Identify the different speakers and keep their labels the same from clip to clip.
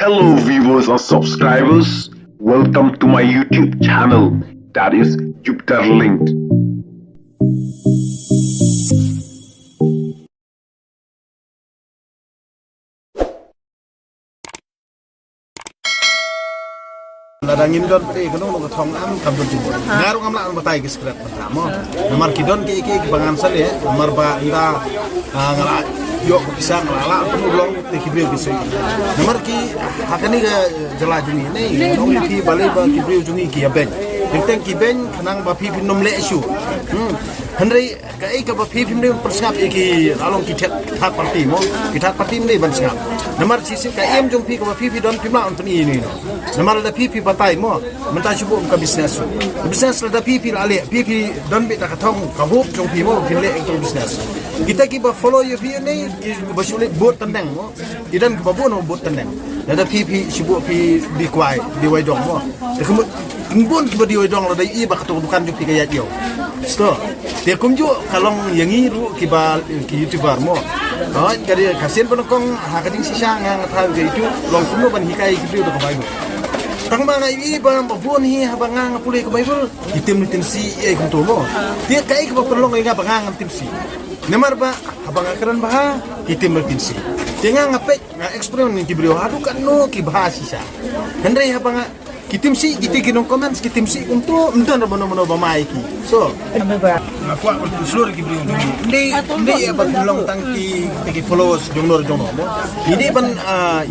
Speaker 1: Hello viewers or subscribers, welcome to my YouTube channel, that is Jupiter Linked.
Speaker 2: Ladangin don pati kono no thong am kam don jumbo ngaru am la batai ke skrat pertama nomor kidon ke bangan sal ya nomor ba ira ngala yo bisa ngala penuh long te kibril bisa nomor ki hakani ke jela juni nei no ki balai ba kibril juni ki abeng teng ki ben kanang ba pi nom le isu henry kai ka ba pi ne persngap ki along ki that parti mo ki that parti ne ban sngap nomor sisi ka em jong pi ka ba pi don pimla on pani ni nomor da pi batai mo menta chubu ka business da pi ale pi don be ta ka thong ka hup jong pi mo pin le ka business kita ki ba follow you pi ni ba sulit buat tendang mo idan ka ba no buat tendang da pi chubu pi di kwai di wai dong mo kemud Imbun kiba di wedong lo dai iba kato bukan jupi kaya yo. Sto. Dia kumju kalong yang iru kiba ki YouTuber mo. Oh, jadi kasihan penokong hakading sisa ngang tahu ke itu long kuno ban hikai kibi udah kebayu. Tang mana iba babun hi habangang pulih kebayu itim si kumtu mo. Dia kai kiba perlong inga bangang tim si. Nemar ba habang akaran bah itim si. Dia ngape nga eksperimen kibrio hadu kan no kibah sisa. Hendrai habang kitim si kita kinong comments kitim si untuk entan rono ba mai ki so aku seluruh ki bring ini ya long tangki followers jongnor mo ini ban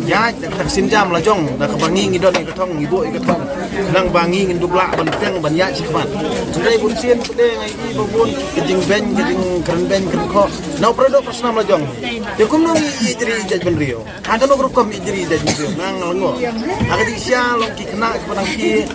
Speaker 2: ya taksin jam la jong da kabangi ngidon ka thong ibu ka thong nang bangi ngindubla ban teng ban ya sikman ndai bun sien pede ngai i bobon kijing ben kijing keren ben keren ko no produk personal la jong ya kum no i jeri jaj ben rio ada no grup kom i jeri jaj ben rio nang ngo aga di sia long ki kena padang ki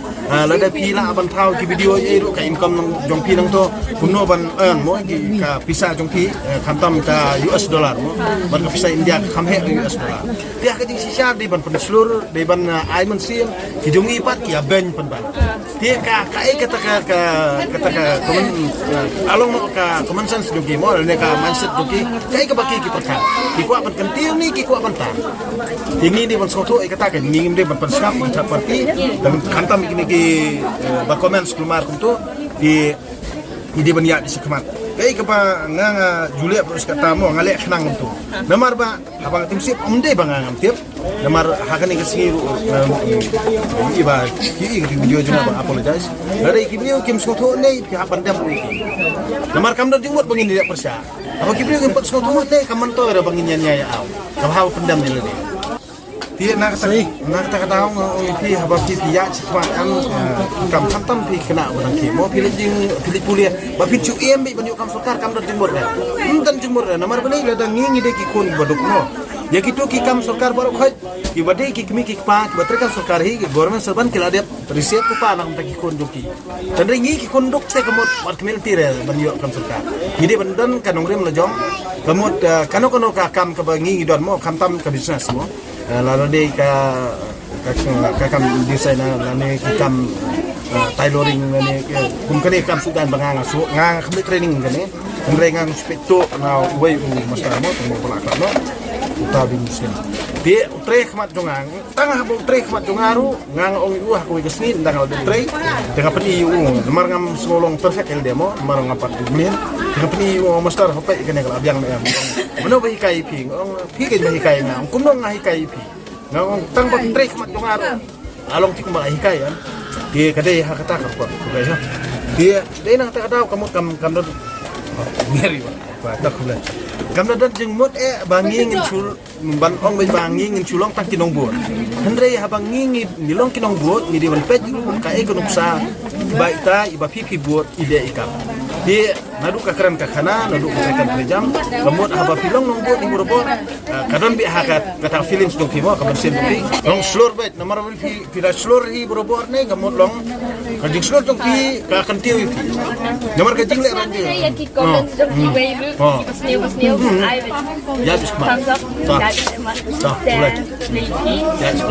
Speaker 2: lada pila ban thau ki video ye ru ka income nang jong pi nang to kuno ban earn mo ki ka pisa jong pi khantam ka US dollar mo ban ka pisa India kham he US dollar dia ka ding sisa di ban pen seluruh di ban aiman sim ki jong ipat ki ben pen ban dia ka kata komen along mo ka common sense jong ki mo ne ka mindset jong ki ka baki ki perka ki ko ban kentil ni ki ko ban ta ini di ban soto kata ka ngim de ban skap ta parti dan kantam ini ki ba comments kelumar kuntu di banyak di sekemat kai ka pa nga Julia terus kata mo ngale khnang tu namar ba abang tim sip omde bang ngam tip namar hakani ka singiru iba ki video juna ba apologize dari ki video kim skoto nei pi hapan dam namar kam do jumot bangin dia persya apa ki video kim skoto nei kaman to ra bangin nya ya aw ka haw pendam ni le dia nak kata tahu pi habab pi ya cepat kam khantam pi kena barang ki mo pilih kuliah ba pi chu em bi banyu kam sukar kam dan jumur dan jumur namar bani la dang ngi de ki kun baduk no ya gitu ki kam sukar baru khaj ki bade ki kimi ki pa ki batre kam sukar hi government serban ki ladep riset ku pa nang ki kun joki dan ringi ki kun dok se kamot war kemel tire banyu kam sukar hide bandan kanong rem la jom kamot kano ka kam ka bangi don mo khantam ka business mo lalu dia kam desain lalu kam tailoring lalu kumkani kam sudan bangang su ngang kami training kani ngang specto na way masalah mo tunggu pelakar no utabi muslim dia utre khmat jongang tangah bo utre khmat jongaru ngang ong iu aku gesni ndang al utre dengan peni iu mar ngam semolong perfect el demo mar ngapat dumin dengan peni iu master hopai kene kala abyang na mano ba hikai pi ong pi ke ba hikai nga ong kumno nga hikai pi nga ong tang ba utre khmat jongaru along ti kumba hikai an dia kadai hakata ka ko ya dia nang ta daw kamot kam do ngeri ba ta khula kam dan jeng mot bangi ngin sul ban ong bangi ngin sulong tak kinong buat hendrei habang ngi nilong kinong buat ni di ban pet ka nuksa baita iba pipi buat ide ikam di nadu ka keren ka kana nadu ka kan prejam kemot haba filong nong buat ni borobor kadon bi hakat kata feelings dong kimo kamen sen dong long slur bet nomor pi pira slur hi borobor ne kemot long kajing slur dong pi ka kan tiu pi nomor kajing le ranjil
Speaker 3: ya ki komen dong ki wei pas new
Speaker 2: ya bis kemar mulai ya bis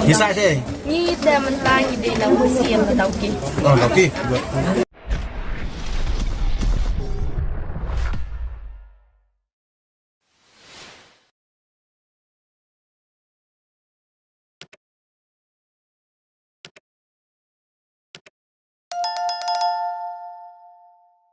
Speaker 2: bisa saya
Speaker 3: ni teman lagi di dalam museum tau ki
Speaker 2: oke